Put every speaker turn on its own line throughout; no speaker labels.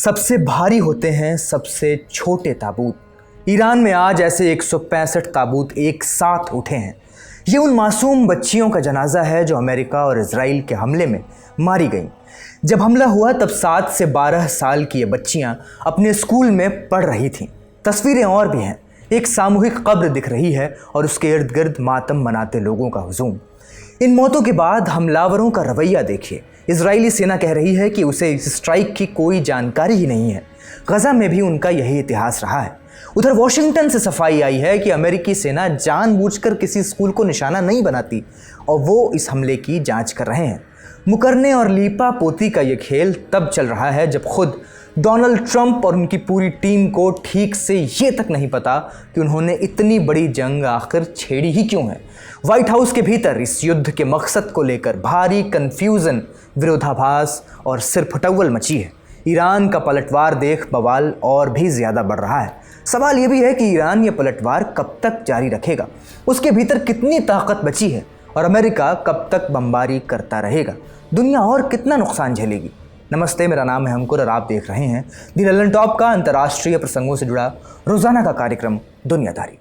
सबसे भारी होते हैं सबसे छोटे ताबूत। ईरान में आज ऐसे 165 ताबूत एक साथ उठे हैं। ये उन मासूम बच्चियों का जनाजा है जो अमेरिका और इजराइल के हमले में मारी गईं। जब हमला हुआ तब 7 से 12 साल की ये बच्चियां अपने स्कूल में पढ़ रही थीं। तस्वीरें और भी हैं। एक सामूहिक कब्र दिख रही है और उसके इर्द गिर्द मातम मनाते लोगों का हुजूम। इन मौतों के बाद हमलावरों का रवैया देखिए। इजरायली सेना कह रही है कि उसे इस स्ट्राइक की कोई जानकारी ही नहीं है। गजा में भी उनका यही इतिहास रहा है। उधर वॉशिंगटन से सफाई आई है कि अमेरिकी सेना जानबूझकर किसी स्कूल को निशाना नहीं बनाती और वो इस हमले की जांच कर रहे हैं। मुकरने और लीपा पोती का ये खेल तब चल रहा है जब खुद डोनाल्ड ट्रंप और उनकी पूरी टीम को ठीक से ये तक नहीं पता कि उन्होंने इतनी बड़ी जंग आखिर छेड़ी ही क्यों है। व्हाइट हाउस के भीतर इस युद्ध के मकसद को लेकर भारी कन्फ्यूज़न, विरोधाभास और सिरफुटव्वल मची है। ईरान का पलटवार देख बवाल और भी ज़्यादा बढ़ रहा है। सवाल ये भी है कि ईरान ये पलटवार कब तक जारी रखेगा, उसके भीतर कितनी ताकत बची है और अमेरिका कब तक बमबारी करता रहेगा, दुनिया और कितना नुकसान झेलेगी। नमस्ते, मेरा नाम है अंकुर और आप देख रहे हैं दी लंदन टॉप का अंतर्राष्ट्रीय प्रसंगों से जुड़ा रोजाना का कार्यक्रम दुनियादारी।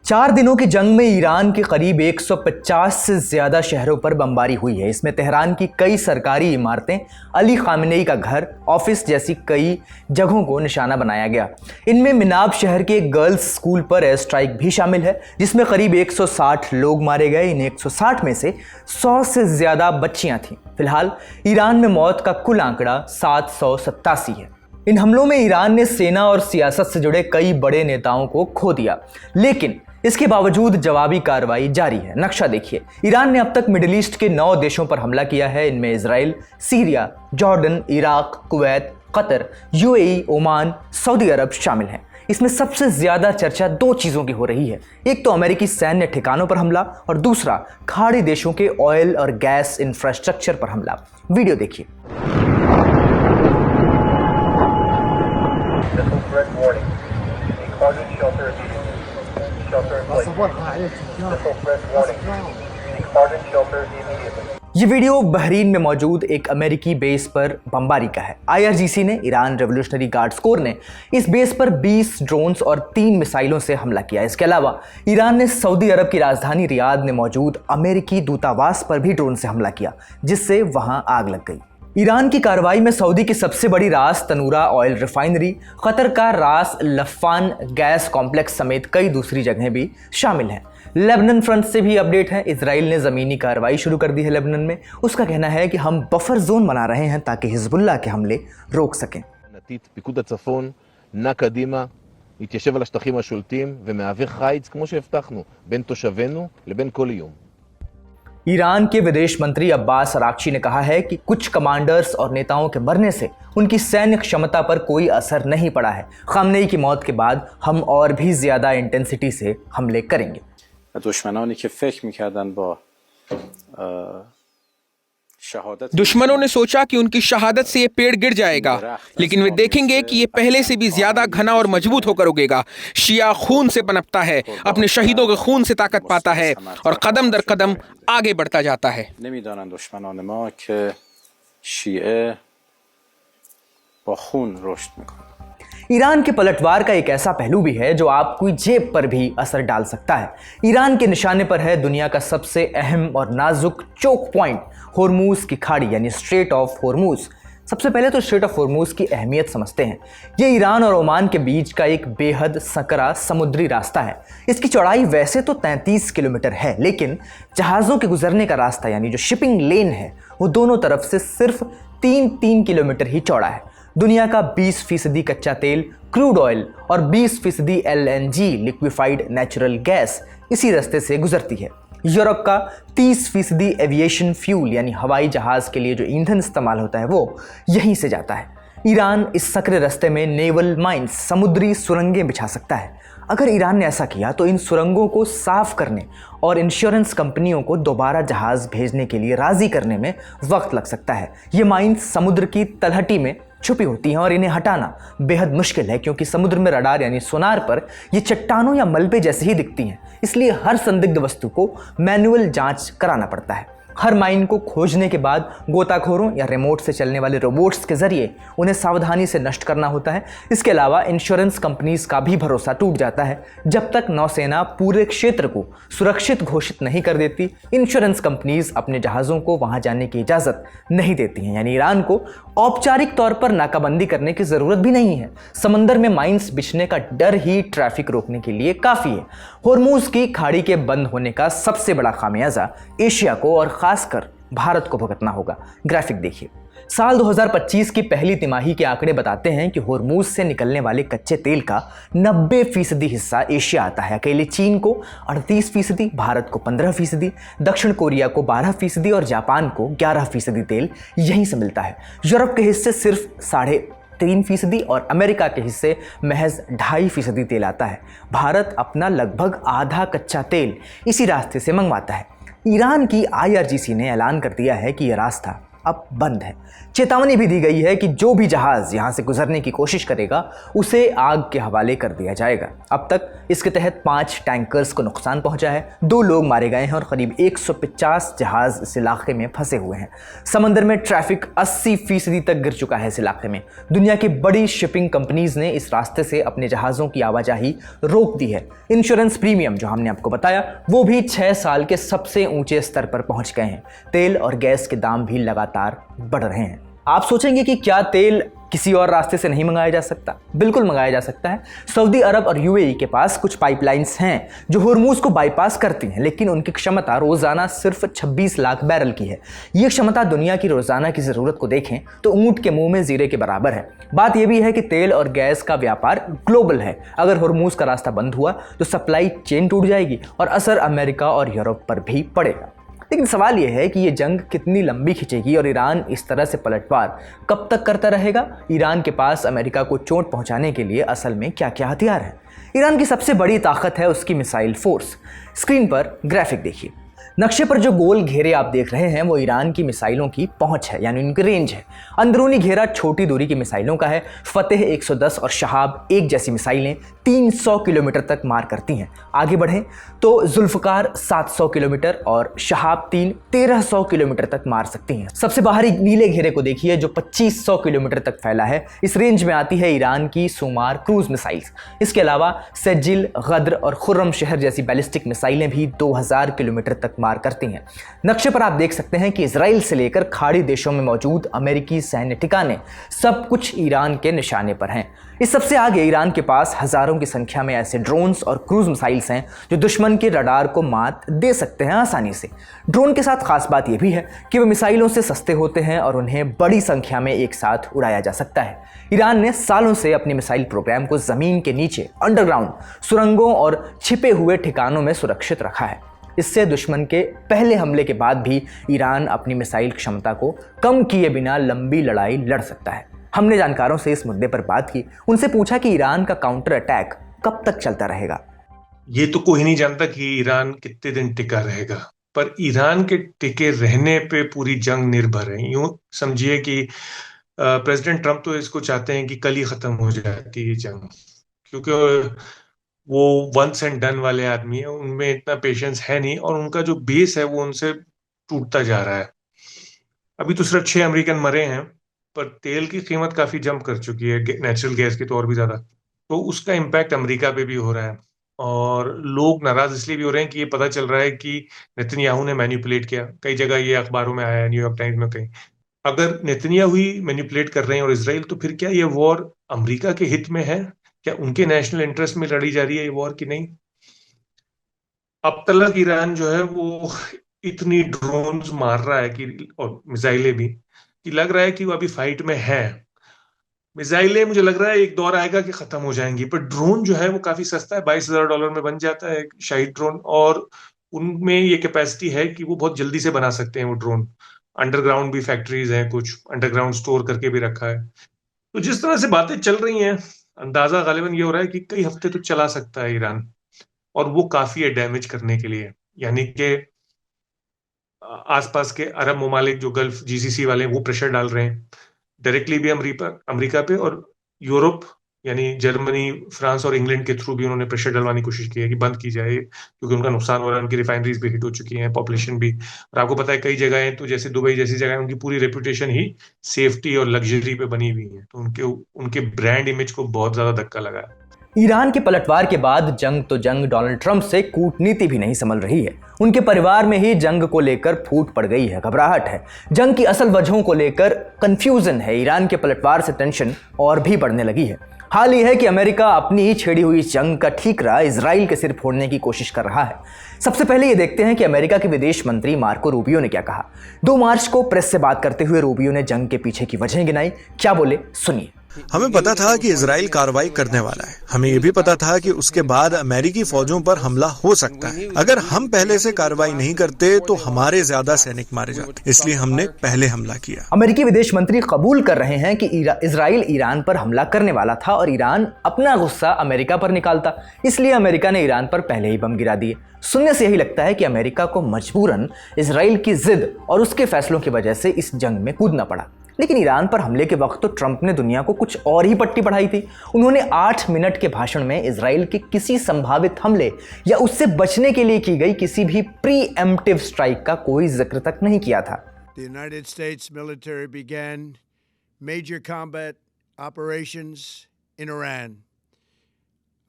चार दिनों की जंग में ईरान के करीब 150 से ज्यादा शहरों पर बमबारी हुई है। इसमें तेहरान की कई सरकारी इमारतें, अली खामेनेई का घर, ऑफिस जैसी कई जगहों को निशाना बनाया गया। इनमें मिनाब शहर के एक गर्ल्स स्कूल पर एयर स्ट्राइक भी शामिल है, जिसमें करीब 160 लोग मारे गए। इन 160 में से 100 से ज्यादा बच्चियां थीं। फिलहाल ईरान में मौत का कुल आंकड़ा 787 है। इन हमलों में ईरान ने सेना और सियासत से जुड़े कई बड़े नेताओं को खो दिया, लेकिन इसके बावजूद जवाबी कार्रवाई जारी है। नक्शा देखिए, ईरान ने अब तक मिडिल ईस्ट के 9 देशों पर हमला किया है। इनमें Israel, Syria, Jordan, Iraq, Kuwait, Qatar, UAE, Oman, Saudi Arab शामिल हैं। इसमें सबसे ज्यादा चर्चा 2 चीजों की हो रही है। एक तो अमेरिकी सैन्य ठिकानों पर हमला और दूसरा खाड़ी देशों के ऑयल और गैस इंफ्रास्ट्रक्चर पर हमला। वीडियो देखिए। ये वीडियो बहरीन में मौजूद एक अमेरिकी बेस पर बमबारी का है। IRGC ने, ईरान रेवोल्यूशनरी गार्ड्स कोर ने, इस बेस पर 20 ड्रोन्स और 3 मिसाइलों से हमला किया। इसके अलावा ईरान ने सऊदी अरब की राजधानी रियाद में मौजूद अमेरिकी दूतावास पर भी ड्रोन से हमला किया, जिससे वहां आग लग गई। ईरान की कार्रवाई में सऊदी की सबसे बड़ी रास तनूरा ऑयल रिफाइनरी, कतर का रास लफान गैस कॉम्प्लेक्स समेत कई दूसरी जगहें भी शामिल हैं। लेबनान फ्रंट से भी अपडेट है। इजराइल ने ज़मीनी कार्रवाई शुरू कर दी है लेबनान में। उसका कहना है कि हम बफर जोन बना रहे हैं ताकि हिजबुल्लाह के हमले रोक सकें।
פיקוד הצפון נע קדימה, מתיישב על השטחים השולטים ומהווה חיץ כמו שהבטחנו בין תושבינו לבין כל איום।
ईरान के विदेश मंत्री अब्बास अराक्ची ने कहा है कि कुछ कमांडर्स और नेताओं के मरने से उनकी सैन्य क्षमता पर कोई असर नहीं पड़ा है। खामनेई की मौत के बाद हम और भी ज्यादा इंटेंसिटी से हमले करेंगे।
दुश्मनों ने सोचा कि उनकी शहादत से ये पेड़ गिर जाएगा, लेकिन वे देखेंगे कि ये पहले से भी ज्यादा घना और मजबूत होकर उगेगा। शिया खून से पनपता है, अपने शहीदों के खून से ताकत पाता है और कदम दर कदम आगे बढ़ता जाता है।
ईरान के पलटवार का एक ऐसा पहलू भी है जो आपकी जेब पर भी असर डाल सकता है। ईरान के निशाने पर है दुनिया का सबसे अहम और नाजुक चोक पॉइंट, होर्मुज की खाड़ी यानी स्ट्रेट ऑफ होर्मुज। सबसे पहले तो स्ट्रेट ऑफ होर्मुज की अहमियत समझते हैं। ये ईरान और ओमान के बीच का एक बेहद सकरा समुद्री रास्ता है। इसकी चौड़ाई वैसे तो 33 किलोमीटर है, लेकिन जहाज़ों के गुजरने का रास्ता यानी जो शिपिंग लेन है वो दोनों तरफ से सिर्फ 3 किलोमीटर ही चौड़ा है। दुनिया का 20% कच्चा तेल, क्रूड ऑयल और 20% LNG लिक्विफाइड नेचुरल गैस इसी रास्ते से गुजरती है। यूरोप का 30% एविएशन फ्यूल यानी हवाई जहाज के लिए जो ईंधन इस्तेमाल होता है वो यहीं से जाता है। ईरान इस सकरे रास्ते में नेवल माइंस, समुद्री सुरंगें बिछा सकता है। अगर ईरान ने ऐसा किया तो इन सुरंगों को साफ करने और इंश्योरेंस कंपनियों को दोबारा जहाज भेजने के लिए राजी करने में वक्त लग सकता है। ये माइंस समुद्र की तलहटी में छुपी होती हैं और इन्हें हटाना बेहद मुश्किल है, क्योंकि समुद्र में रडार यानी सोनार पर ये चट्टानों या मलबे जैसे ही दिखती हैं। इसलिए हर संदिग्ध वस्तु को मैनुअल जांच कराना पड़ता है। हर माइन को खोजने के बाद गोताखोरों या रिमोट से चलने वाले रोबोट्स के जरिए उन्हें सावधानी से नष्ट करना होता है। इसके अलावा इंश्योरेंस कंपनीज का भी भरोसा टूट जाता है। जब तक नौसेना पूरे क्षेत्र को सुरक्षित घोषित नहीं कर देती, इंश्योरेंस कंपनीज अपने जहाज़ों को वहां जाने की इजाज़त नहीं देती हैं। यानी ईरान को औपचारिक तौर पर नाकाबंदी करने की ज़रूरत भी नहीं है। समंदर में माइंस बिछने का डर ही ट्रैफिक रोकने के लिए काफ़ी है। होर्मुज की खाड़ी के बंद होने का सबसे बड़ा खामियाजा एशिया को और खासकर भारत को भुगतना होगा। ग्राफिक देखिए। साल 2025 की पहली तिमाही के आंकड़े बताते हैं कि होर्मुज से निकलने वाले कच्चे तेल का 90% हिस्सा एशिया आता है। अकेले चीन को 38%, भारत को 15%, दक्षिण कोरिया को 12% और जापान को 11% तेल यहीं से मिलता है। यूरोप के हिस्से सिर्फ 3.5% और अमेरिका के हिस्से महज 2.5% तेल आता है। भारत अपना लगभग आधा कच्चा तेल इसी रास्ते से मंगवाता है। ईरान की IRGC ने ऐलान कर दिया है कि यह रास्ता अब बंद है। चेतावनी भी दी गई है कि जो भी जहाज यहां से गुजरने की कोशिश करेगा उसे आग के हवाले कर दिया जाएगा। अब तक इसके तहत 5 टैंकर्स को नुकसान पहुंचा है, 2 लोग मारे गए हैं और करीब 150 जहाज इस इलाके में फंसे हुए हैं। समंदर में ट्रैफिक 80% तक गिर चुका है इस इलाके में। दुनिया की बड़ी शिपिंग कंपनीज ने इस रास्ते से अपने जहाज़ों की आवाजाही रोक दी है। इंश्योरेंस प्रीमियम जो हमने आपको बताया वो भी 6 साल के सबसे ऊंचे स्तर पर पहुंच गए हैं। तेल और गैस के दाम भी लगातार बढ़ रहे हैं। आप सोचेंगे कि क्या तेल किसी और रास्ते से नहीं मंगाया जा सकता? बिल्कुल मंगाया जा सकता है। सऊदी अरब और UAE के पास कुछ पाइपलाइंस हैं जो होर्मुज को बाईपास करती हैं, लेकिन उनकी क्षमता रोजाना सिर्फ 26 लाख बैरल की है। ये क्षमता दुनिया की रोजाना की जरूरत को देखें तो ऊंट के मुंह में जीरे के बराबर है। बात यह भी है कि तेल और गैस का व्यापार ग्लोबल है। अगर होर्मुज का रास्ता बंद हुआ तो सप्लाई चेन टूट जाएगी और असर अमेरिका और यूरोप पर भी पड़ेगा। लेकिन सवाल यह है कि ये जंग कितनी लंबी खिंचेगी और ईरान इस तरह से पलटवार कब तक करता रहेगा? ईरान के पास अमेरिका को चोट पहुंचाने के लिए असल में क्या क्या हथियार है? ईरान की सबसे बड़ी ताकत है उसकी मिसाइल फोर्स। स्क्रीन पर ग्राफिक देखिए। नक्शे पर जो गोल घेरे आप देख रहे हैं वो ईरान की मिसाइलों की पहुंच है, यानी उनकी रेंज है। अंदरूनी घेरा छोटी दूरी की मिसाइलों का है। फतेह 110 और शहाब 1 जैसी मिसाइलें 300 किलोमीटर तक मार करती हैं। आगे बढ़ें तो जुल्फकार 700 किलोमीटर और शहाब 3 1300 किलोमीटर तक मार सकती हैं। सबसे बाहरी नीले घेरे को देखिए जो 2500 किलोमीटर तक फैला है। इस रेंज में आती है ईरान की सुमार क्रूज मिसाइल्स। इसके अलावा सज्जिल, गद्र और खुर्रम शहर जैसी बैलिस्टिक मिसाइलें भी 2000 किलोमीटर तक मार करती हैं। नक्शे पर आप देख सकते हैं कि इजराइल से लेकर खाड़ी देशों में मौजूद अमेरिकी सैन्य ठिकाने सब कुछ ईरान के निशाने पर हैं। इस सबसे आगे ईरान के पास हजारों की संख्या में ऐसे ड्रोन्स और क्रूज मिसाइल्स हैं जो दुश्मन के रडार को मात दे सकते हैं आसानी से। ड्रोन के साथ खास बात यह भी है कि वे मिसाइलों से सस्ते होते हैं और उन्हें बड़ी संख्या में एक साथ उड़ाया जा सकता है। ईरान ने सालों से अपने मिसाइल प्रोग्राम को जमीन के नीचे अंडरग्राउंड सुरंगों और छिपे हुए ठिकानों में सुरक्षित रखा है। इससे दुश्मन के पहले हमले के बाद भी ईरान अपनी मिसाइल क्षमता को कम किए बिना लंबी लड़ाई लड़ सकता है। हमने जानकारों से इस मुद्दे पर बात की। उनसे पूछा कि ईरान का काउंटर अटैक कब तक चलता रहेगा।
ये तो कोई नहीं जानता कि ईरान कितने दिन टिका रहेगा, पर ईरान के टिके रहने पे पूरी जंग निर्भर है। यूं समझिए कि प्रेसिडेंट ट्रंप तो इसको चाहते हैं कि कल ही खत्म हो जाती है जंग, क्योंकि वो वंस एंड डन वाले आदमी है, उनमें इतना पेशेंस है नहीं और उनका जो बेस है वो उनसे टूटता जा रहा है। अभी तो सिर्फ 6 अमेरिकन मरे हैं, पर तेल की कीमत काफी जंप कर चुकी है, नेचुरल गैस की तो और भी ज्यादा। तो उसका इम्पैक्ट अमेरिका पे भी हो रहा है और लोग नाराज इसलिए भी हो रहे हैं कि ये पता चल रहा है कि नेतन्याहू ने मैनिपुलेट किया। कई जगह ये अखबारों में आया है, न्यूयॉर्क टाइम्स में कहीं। अगर नेतन्याहू ही मैनिपुलेट कर रहे हैं और इसराइल, तो फिर क्या ये वॉर अमेरिका के हित में है? क्या उनके नेशनल इंटरेस्ट में लड़ी जा रही है ये वॉर की नहीं? अब तक ईरान जो है वो इतनी ड्रोन्स मार रहा है कि, और मिसाइलें भी, कि लग रहा है कि वो अभी फाइट में है। मिसाइलें मुझे लग रहा है एक दौर आएगा कि खत्म हो जाएंगी, पर ड्रोन जो है वो काफी सस्ता है, $22,000 में बन जाता है एक शाहिद ड्रोन। और उनमें ये कैपेसिटी है कि वो बहुत जल्दी से बना सकते हैं वो ड्रोन। अंडरग्राउंड भी फैक्ट्रीज हैं, कुछ अंडरग्राउंड स्टोर करके भी रखा है। तो जिस तरह से बातें चल रही हैं, अंदाजा गालिबन ये हो रहा है कि कई हफ्ते तो चला सकता है ईरान, और वो काफी है डैमेज करने के लिए। यानी कि आसपास के अरब ममालिक जो गल्फ GCC वाले हैं वो प्रेशर डाल रहे हैं। डायरेक्टली भी अमेरिका पे और यूरोप यानी जर्मनी, फ्रांस और इंग्लैंड के थ्रू भी उन्होंने प्रेशर डलवाने की कोशिश की है कि बंद की जाए, क्योंकि उनका नुकसान हो रहा है, उनकी रिफाइनरीज भी हिट हो चुकी हैं, पॉपुलेशन भी। और आपको पता है कई जगह हैं तो जैसे दुबई जैसी जगह उनकी पूरी रेपुटेशन ही सेफ्टी और लग्जरी पे बनी हुई है, तो उनके ब्रांड इमेज को बहुत ज्यादा धक्का लगा है।
ईरान के पलटवार के बाद जंग तो जंग, डोनाल्ड ट्रंप से कूटनीति भी नहीं संभल रही है। उनके परिवार में ही जंग को लेकर फूट पड़ गई है, घबराहट है, जंग की असल वजहों को लेकर कंफ्यूजन है। ईरान के पलटवार से टेंशन और भी बढ़ने लगी है। हाल ही है कि अमेरिका अपनी ही छेड़ी हुई जंग का ठीकरा इजराइल के सिर फोड़ने की कोशिश कर रहा है। सबसे पहले ये देखते हैं कि अमेरिका के विदेश मंत्री मार्को रूबियो ने क्या कहा। 2 मार्च को प्रेस से बात करते हुए रूबियो ने जंग के पीछे की वजह गिनाई। क्या बोले, सुनिए।
हमें पता था कि इजराइल कार्रवाई करने वाला है। हमें यह भी पता था कि उसके बाद अमेरिकी फौजों पर हमला हो सकता है। अगर हम पहले से कार्रवाई नहीं करते तो हमारे ज्यादा सैनिक मारे जाते, इसलिए हमने पहले हमला किया।
अमेरिकी विदेश मंत्री कबूल कर रहे हैं कि इजराइल ईरान पर हमला करने वाला था और ईरान अपना गुस्सा अमेरिका पर निकालता, इसलिए अमेरिका ने ईरान पर पहले ही बम गिरा दिए। सुनने से यही लगता है कि अमेरिका को मजबूरन इजराइल की जिद और उसके फैसलों की वजह से इस जंग में कूदना पड़ा। लेकिन ईरान पर हमले के वक्त तो ट्रंप ने दुनिया को कुछ और ही पट्टी पढ़ाई थी। उन्होंने 8 मिनट के भाषण में इजराइल के किसी संभावित हमले या उससे बचने के लिए की गई किसी भी प्रीएम्प्टिव स्ट्राइक का कोई जिक्र तक नहीं किया था।
The United States military began major combat operations in Iran.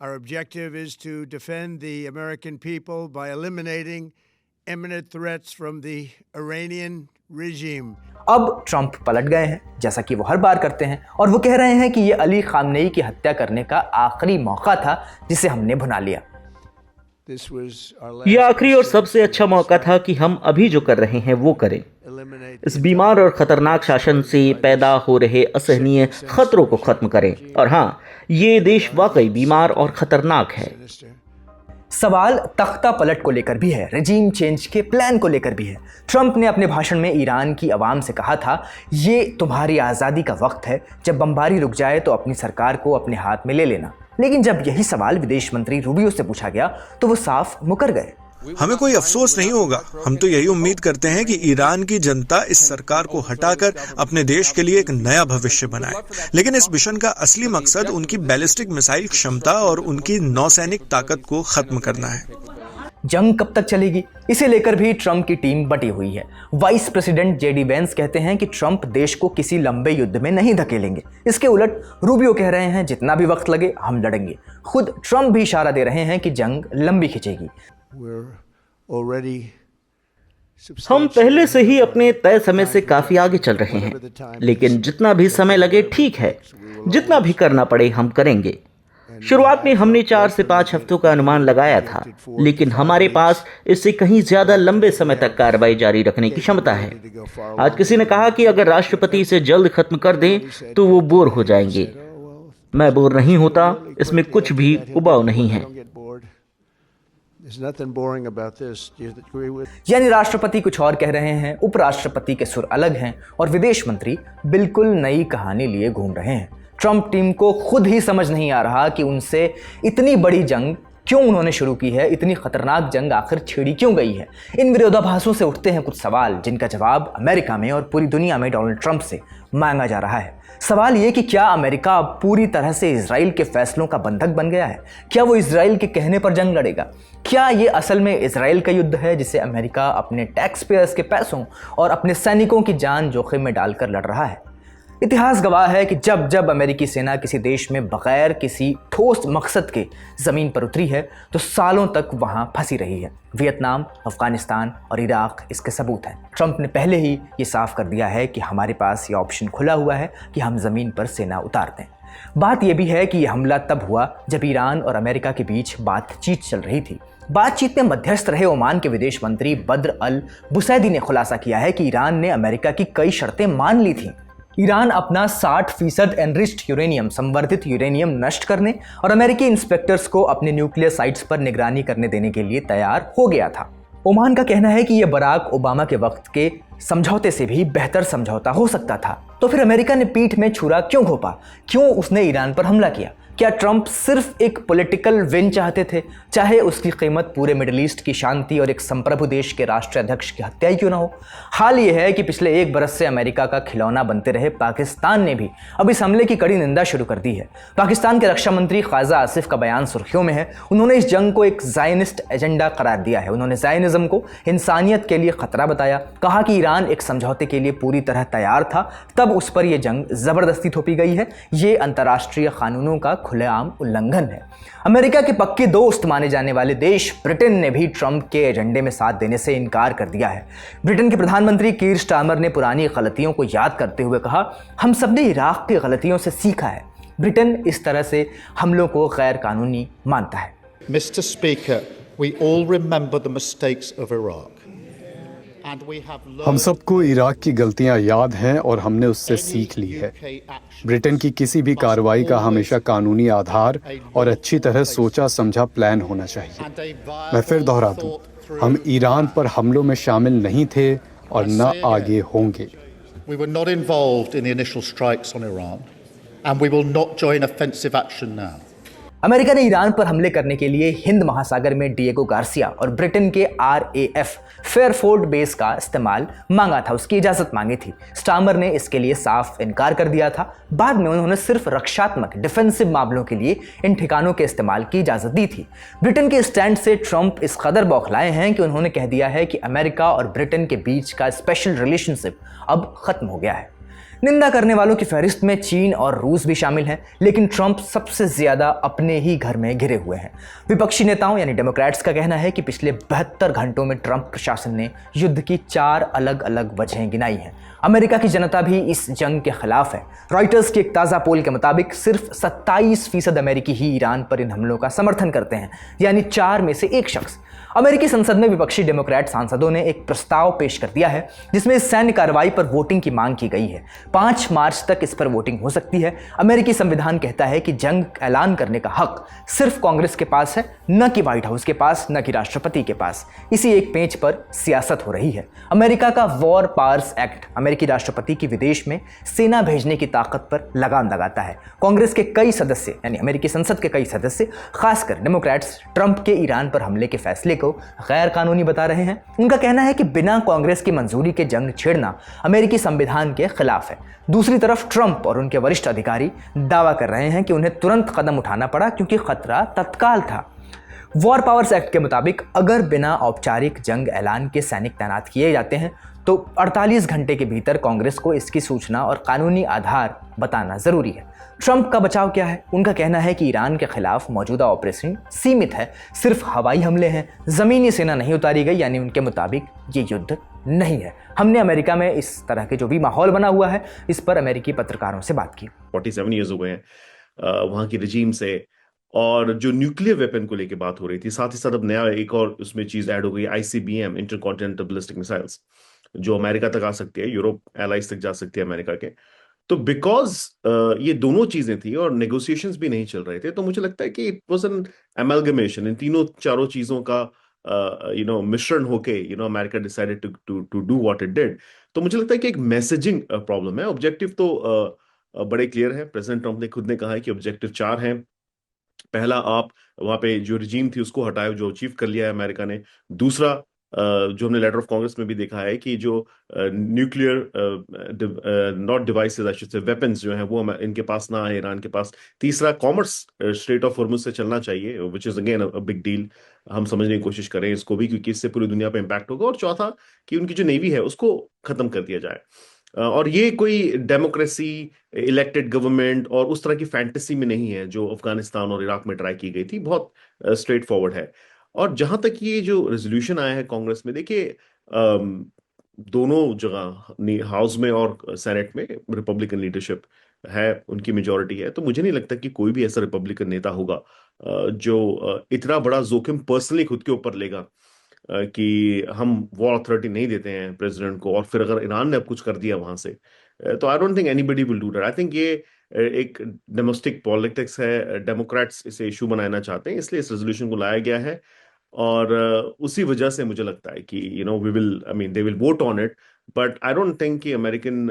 Our objective is to defend the American people by eliminating imminent threats from the Iranian regime.
अब ट्रंप पलट गए हैं, जैसा कि वो हर बार करते हैं, और वो कह रहे हैं कि ये अली खामनेई की हत्या करने का आखिरी मौका था जिसे हमने भुना लिया।
यह आखिरी और सबसे अच्छा मौका था कि हम अभी जो कर रहे हैं वो करें। इस बीमार और खतरनाक शासन से पैदा हो रहे असहनीय खतरों को खत्म करें। और हाँ, ये देश वाकई बीमार और खतरनाक है।
सवाल तख्ता पलट को लेकर भी है, रेजीम चेंज के प्लान को लेकर भी है। ट्रंप ने अपने भाषण में ईरान की आवाम से कहा था, ये तुम्हारी आज़ादी का वक्त है, जब बमबारी रुक जाए तो अपनी सरकार को अपने हाथ में ले लेना। लेकिन जब यही सवाल विदेश मंत्री रूबियो से पूछा गया तो वो साफ मुकर गए।
हमें कोई अफसोस नहीं होगा। हम तो यही उम्मीद करते हैं कि ईरान की जनता इस सरकार को हटाकर अपने देश के लिए एक नया भविष्य बनाए। लेकिन इस मिशन का असली मकसद उनकी बैलिस्टिक मिसाइल क्षमता और उनकी नौसैनिक ताकत को खत्म करना है।
जंग कब तक चलेगी, इसे लेकर भी ट्रंप की टीम बटी हुई है। वाइस प्रेसिडेंट जेडी वेंस कहते हैं कि ट्रंप देश को किसी लंबे युद्ध में नहीं धकेलेंगे। इसके उलट रूबियो कह रहे हैं, जितना भी वक्त लगे हम लड़ेंगे। खुद ट्रंप भी इशारा दे रहे हैं कि जंग लंबी खिंचेगी।
हम पहले से ही अपने तय समय से काफी आगे चल रहे हैं, लेकिन जितना भी समय लगे ठीक है। जितना भी करना पड़े हम करेंगे। शुरुआत में हमने 4 से 5 हफ्तों का अनुमान लगाया था, लेकिन हमारे पास इससे कहीं ज्यादा लंबे समय तक कार्रवाई जारी रखने की क्षमता है। आज किसी ने कहा कि अगर राष्ट्रपति इसे जल्द खत्म कर दें तो वो बोर हो जाएंगे। मैं बोर नहीं होता, इसमें कुछ भी उबाऊ नहीं है।
यानी राष्ट्रपति कुछ और कह रहे हैं, उपराष्ट्रपति के सुर अलग हैं और विदेश मंत्री बिल्कुल नई कहानी लिए घूम रहे हैं। ट्रंप टीम को खुद ही समझ नहीं आ रहा कि उनसे इतनी बड़ी जंग क्यों उन्होंने शुरू की है, इतनी खतरनाक जंग आखिर छेड़ी क्यों गई है। इन विरोधाभासों से उठते हैं कुछ सवाल, जिनका जवाब अमेरिका में और पूरी दुनिया में डोनाल्ड ट्रंप से मांगा जा रहा है। सवाल ये कि क्या अमेरिका अब पूरी तरह से इजराइल के फैसलों का बंधक बन गया है? क्या वो इजराइल के कहने पर जंग लड़ेगा? क्या ये असल में इजराइल का युद्ध है जिसे अमेरिका अपने टैक्स पेयर्स के पैसों और अपने सैनिकों की जान जोखिम में डालकर लड़ रहा है? इतिहास गवाह है कि जब जब अमेरिकी सेना किसी देश में बगैर किसी ठोस मकसद के ज़मीन पर उतरी है तो सालों तक वहाँ फंसी रही है। वियतनाम, अफगानिस्तान और इराक इसके सबूत हैं। ट्रंप ने पहले ही ये साफ कर दिया है कि हमारे पास ये ऑप्शन खुला हुआ है कि हम ज़मीन पर सेना उतार दें। बात यह भी है कि यह हमला तब हुआ जब ईरान और अमेरिका के बीच बातचीत चल रही थी। बातचीत में मध्यस्थ रहे ओमान के विदेश मंत्री बद्र अल बुसैदी ने खुलासा किया है कि ईरान ने अमेरिका की कई शर्तें मान ली थीं। ईरान अपना 60% एनरिच्ड यूरेनियम, संवर्धित यूरेनियम नष्ट करने और अमेरिकी इंस्पेक्टर्स को अपने न्यूक्लियर साइट्स पर निगरानी करने देने के लिए तैयार हो गया था। ओमान का कहना है कि यह बराक ओबामा के वक्त के समझौते से भी बेहतर समझौता हो सकता था। तो फिर अमेरिका ने पीठ में छुरा क्यों घोंपा? क्यों उसने ईरान पर हमला किया? क्या ट्रंप सिर्फ एक पॉलिटिकल विन चाहते थे, चाहे उसकी कीमत पूरे मिडिल ईस्ट की शांति और एक संप्रभु देश के राष्ट्राध्यक्ष की हत्या ही क्यों ना हो? हाल ये है कि पिछले 1 बरस से अमेरिका का खिलौना बनते रहे पाकिस्तान ने भी अब इस हमले की कड़ी निंदा शुरू कर दी है। पाकिस्तान के रक्षा मंत्री ख्वाजा आसिफ का बयान सुर्खियों में है। उन्होंने इस जंग को एक ज़ायनिस्ट एजेंडा करार दिया है। उन्होंने ज़ायनिज़्म को इंसानियत के लिए खतरा बताया, कहा कि ईरान एक समझौते के लिए पूरी तरह तैयार था, तब उस पर यह जंग ज़बरदस्ती थोपी गई है। ये अंतर्राष्ट्रीय कानूनों का खुलेआम उल्लंघन है। अमेरिका के पक्के दोस्त माने जाने वाले देश ब्रिटेन ने भी ट्रंप के एजेंडे में साथ देने से इनकार कर दिया है। ब्रिटेन के प्रधानमंत्री कीर स्टारमर ने पुरानी गलतियों को याद करते हुए कहा, हम सब ने इराक की गलतियों से सीखा है। ब्रिटेन इस तरह से हमलों को गैर कानूनी मानता है।
Mr. Speaker, we all remember the mistakes of Iraq.
हम सबको इराक की गलतियां याद हैं और हमने उससे सीख ली है। ब्रिटेन की किसी भी कार्रवाई का हमेशा कानूनी आधार और अच्छी तरह सोचा समझा प्लान होना चाहिए। मैं फिर दोहरा दूं, हम ईरान पर हमलों में शामिल नहीं थे और न आगे होंगे।
We were not involved in the initial strikes on Iran, and we will not join offensive action now.
America ने ईरान पर हमले करने के लिए हिंद महासागर में डिएगो गार्सिया और ब्रिटेन के RAF फेयरफोर्ड बेस का इस्तेमाल मांगा था, उसकी इजाज़त मांगी थी। स्टार्मर ने इसके लिए साफ इनकार कर दिया था। बाद में उन्होंने सिर्फ रक्षात्मक डिफेंसिव मामलों के लिए इन ठिकानों के इस्तेमाल की इजाज़त दी थी। ब्रिटेन के स्टैंड से ट्रंप इस कदर बौखलाए हैं कि उन्होंने कह दिया है कि अमेरिका और ब्रिटेन के बीच का स्पेशल रिलेशनशिप अब खत्म हो गया है। निंदा करने वालों की फहरिस्त में चीन और रूस भी शामिल हैं, लेकिन ट्रंप सबसे ज्यादा अपने ही घर में घिरे हुए हैं। विपक्षी नेताओं यानी डेमोक्रेट्स का कहना है कि पिछले 72 घंटों में ट्रंप प्रशासन ने युद्ध की 4 अलग अलग वजहें गिनाई हैं। अमेरिका की जनता भी इस जंग के खिलाफ है। रॉयटर्स की एक ताज़ा पोल के मुताबिक सिर्फ 27% अमेरिकी ही ईरान पर इन हमलों का समर्थन करते हैं, यानी 4 में से 1 शख्स। अमेरिकी संसद में विपक्षी डेमोक्रेट सांसदों ने एक प्रस्ताव पेश कर दिया है जिसमें सैन्य कार्रवाई पर वोटिंग की मांग की गई है। 5 मार्च तक इस पर वोटिंग हो सकती है। अमेरिकी संविधान कहता है कि जंग ऐलान करने का हक सिर्फ कांग्रेस के पास है, न कि व्हाइट हाउस के पास, न कि राष्ट्रपति के पास। इसी एक पेंच पर सियासत हो रही है। अमेरिका का वॉर पावर्स एक्ट अमेरिकी राष्ट्रपति की विदेश में सेना भेजने की ताकत पर लगाम लगाता है। कांग्रेस के कई सदस्य यानी अमेरिकी संसद के कई सदस्य, खासकर डेमोक्रेट्स, ट्रंप के ईरान पर हमले के फैसले को गैर कानूनी बता रहे हैं। उनका कहना है कि बिना कांग्रेस की मंजूरी के जंग छेड़ना अमेरिकी संविधान के खिलाफ है। दूसरी तरफ ट्रंप और उनके वरिष्ठ अधिकारी दावा कर रहे हैं कि उन्हें तुरंत कदम उठाना पड़ा क्योंकि खतरा तत्काल था। वॉर पावर्स एक्ट के मुताबिक अगर बिना औपचारिक जंग ऐलान के सैनिक तैनात किए जाते हैं तो 48 घंटे के भीतर कांग्रेस को इसकी सूचना और कानूनी आधार बताना जरूरी है। ट्रंप का बचाव क्या है? उनका कहना है कि ईरान के खिलाफ मौजूदा ऑपरेशन सीमित है, सिर्फ हवाई हमले हैं, जमीनी सेना नहीं उतारी गई, यानी उनके मुताबिक ये युद्ध नहीं है। हमने अमेरिका में इस तरह के जो भी माहौल बना हुआ है इस पर अमेरिकी पत्रकारों से बात की।
47 ईयर्स हो गए हैं वहाँ की रजीम से, और जो न्यूक्लियर वेपन को लेकर बात हो रही थी, साथ ही साथ अब नया एक और उसमें चीज ऐड हो गई, ICBM, इंटरकॉन्टिनेंटल बैलिस्टिक मिसाइल्स, जो अमेरिका तक आ सकती है, यूरोप एलाइज तक जा सकती है अमेरिका के। तो बिकॉज ये दोनों चीजें थी और नेगोशिएशंस भी नहीं चल रहे थे, तो मुझे लगता है कि it was an amalgamation, in तीनों चारों चीजों का मिश्रण होके America decided to do what it did. तो मुझे लगता है कि एक मैसेजिंग प्रॉब्लम है। ऑब्जेक्टिव तो बड़े क्लियर है। प्रेसिडेंट ट्रंप ने खुद ने कहा है कि ऑब्जेक्टिव 4 हैं। पहला, आप वहां पे जो रिजीम थी उसको हटाए, जो अचीव कर लिया है अमेरिका ने। दूसरा, जो हमने लेटर ऑफ कांग्रेस में भी देखा है कि जो nuclear not devices, I should say weapons जो हैं वो इनके पास ना है ईरान के पास। तीसरा, कॉमर्स स्ट्रेट ऑफ हॉर्मुज से चलना चाहिए, which is again a big deal. हम समझने की कोशिश करें इसको भी, क्योंकि इससे पूरी दुनिया पे इम्पैक्ट होगा। और चौथा, कि उनकी जो नेवी है उसको खत्म कर दिया जाए। और ये कोई डेमोक्रेसी, इलेक्टेड गवर्नमेंट और उस तरह की फैंटेसी में नहीं है जो अफगानिस्तान और इराक में ट्राई की गई थी। बहुत स्ट्रेट फॉरवर्ड है। और जहां तक ये जो रेजोल्यूशन आया है कांग्रेस में, देखिए दोनों जगह, हाउस में और सेनेट में रिपब्लिकन लीडरशिप है, उनकी मेजोरिटी है। तो मुझे नहीं लगता कि कोई भी ऐसा रिपब्लिकन नेता होगा जो इतना बड़ा जोखिम पर्सनली खुद के ऊपर लेगा कि हम वॉर अथॉरिटी नहीं देते हैं प्रेसिडेंट को, और फिर अगर ईरान ने अब कुछ कर दिया वहां से, तो आई don't think anybody will do that. I think ये एक डोमेस्टिक पॉलिटिक्स है। डेमोक्रेट्स इसे इशू बनाना चाहते हैं, इसलिए इस रेजोल्यूशन को लाया गया है। और उसी वजह से मुझे लगता है कि we will, I mean they will vote on it, but I don't think कि अमेरिकन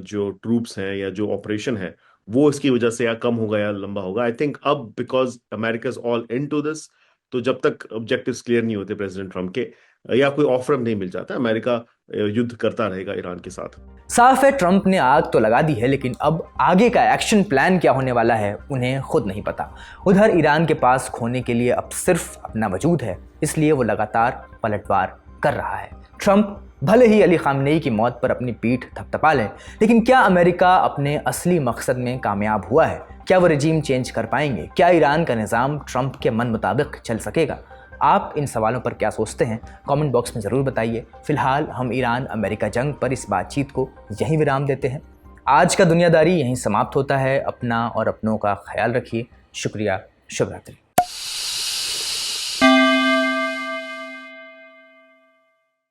जो ट्रूप्स हैं या जो ऑपरेशन है वो इसकी वजह से या कम होगा या लंबा होगा। आई थिंक अब because America is all in to this, तो जब तक ऑब्जेक्टिव्स क्लियर नहीं होते प्रेसिडेंट ट्रम्प के या कोई ऑफर नहीं मिल जाता, अमेरिका युद्ध करता रहेगा ईरान के साथ।
साफ है ट्रम्प ने आग तो लगा दी है, लेकिन अब आगे का एक्शन प्लान क्या होने वाला है उन्हें खुद नहीं पता। उधर ईरान के पास खोने के लिए अब सिर्फ अपना वजूद है, इसलिए वो लगातार पलटवार कर रहा है। ट्रम्प भले ही अली खामनेई की मौत पर अपनी पीठ थपथपा लें, लेकिन क्या अमेरिका अपने असली मकसद में कामयाब हुआ है? क्या वो रजीम चेंज कर पाएंगे? क्या ईरान का निज़ाम ट्रम्प के मन मुताबिक चल सकेगा? आप इन सवालों पर क्या सोचते हैं? कमेंट बॉक्स में ज़रूर बताइए। फिलहाल हम ईरान अमेरिका जंग पर इस बातचीत को यहीं विराम देते हैं। आज का दुनियादारी यहीं समाप्त होता है। अपना और अपनों का ख्याल रखिए। शुक्रिया। शुभ रात्रि।